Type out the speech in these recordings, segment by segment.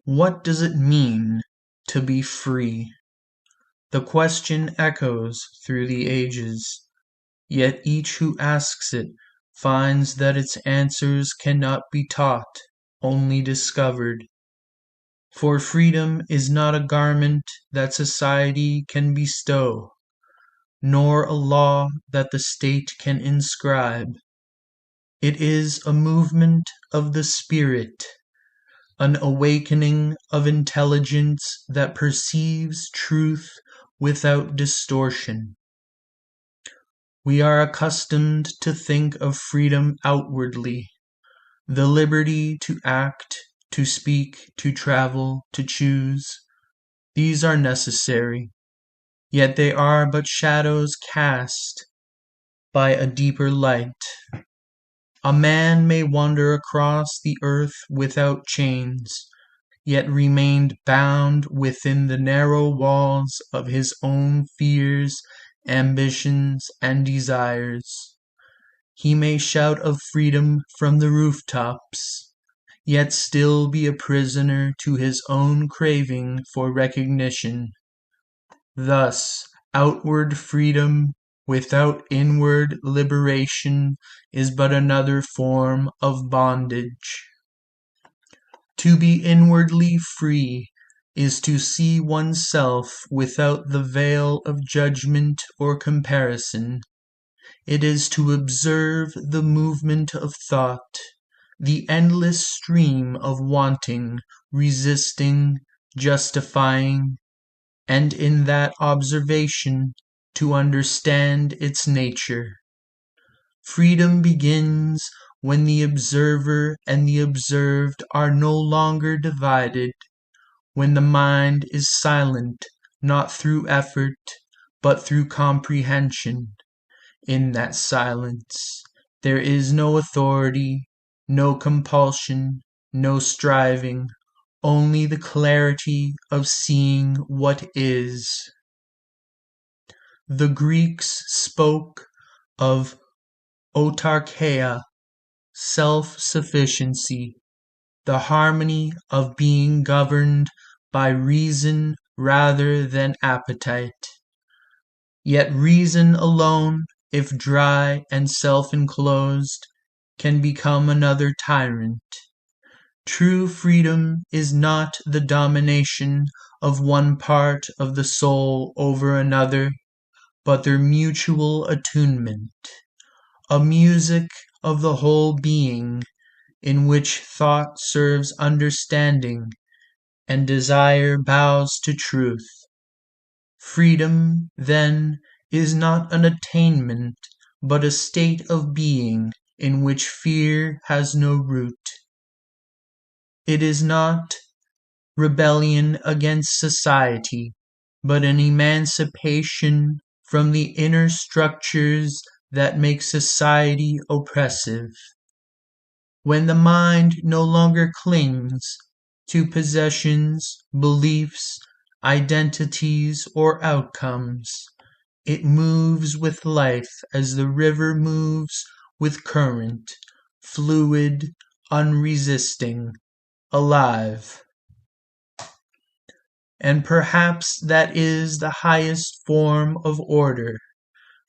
What does it mean to be free? The question echoes through the ages, yet each who asks it finds that its answers cannot be taught, only discovered. For freedom is not a garment that society can bestow, nor a law that the state can inscribe. It is a movement of the spirit, an awakening of intelligence that perceives truth without distortion. We are accustomed to think of freedom outwardly, the liberty to act, to speak, to travel, to choose. These are necessary, yet they are but shadows cast by a deeper light. A man may wander across the earth without chains, yet remain bound within the narrow walls of his own fears, ambitions, and desires. He may shout of freedom from the rooftops, yet still be a prisoner to his own craving for recognition. Thus, outward freedom without inward liberation is but another form of bondage. To be inwardly free is to see oneself without the veil of judgment or comparison. It is to observe the movement of thought, the endless stream of wanting, resisting, justifying, and in that observation to understand its nature. Freedom begins when the observer and the observed are no longer divided, when the mind is silent not through effort but through comprehension. In that silence there is no authority, no compulsion, no striving, only the clarity of seeing what is. The Greeks spoke of autarkeia, self-sufficiency, the harmony of being governed by reason rather than appetite. Yet reason alone, if dry and self-enclosed, can become another tyrant. True freedom is not the domination of one part of the soul over another, but their mutual attunement, a music of the whole being, in which thought serves understanding, and desire bows to truth. Freedom, then, is not an attainment, but a state of being in which fear has no root. It is not rebellion against society, but an emancipation from the inner structures that make society oppressive. When the mind no longer clings to possessions, beliefs, identities, or outcomes, it moves with life as the river moves with current, fluid, unresisting, alive. And perhaps that is the highest form of order,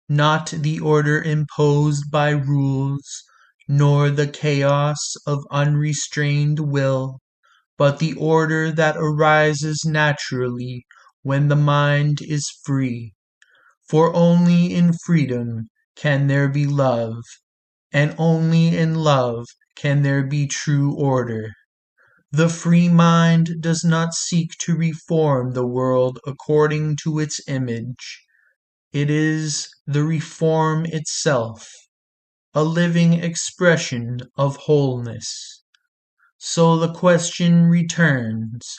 not the order imposed by rules, nor the chaos of unrestrained will, but the order that arises naturally when the mind is free. For only in freedom can there be love, and only in love can there be true order. The free mind does not seek to reform the world according to its image. It is the reform itself, a living expression of wholeness. So the question returns,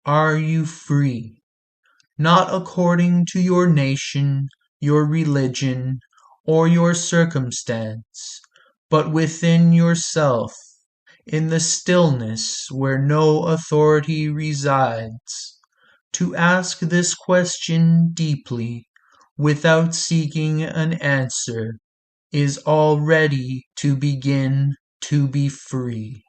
are you free? Not according to your nation, your religion, or your circumstance, but within yourself, in the stillness where no authority resides. To ask this question deeply, without seeking an answer, is already to begin to be free.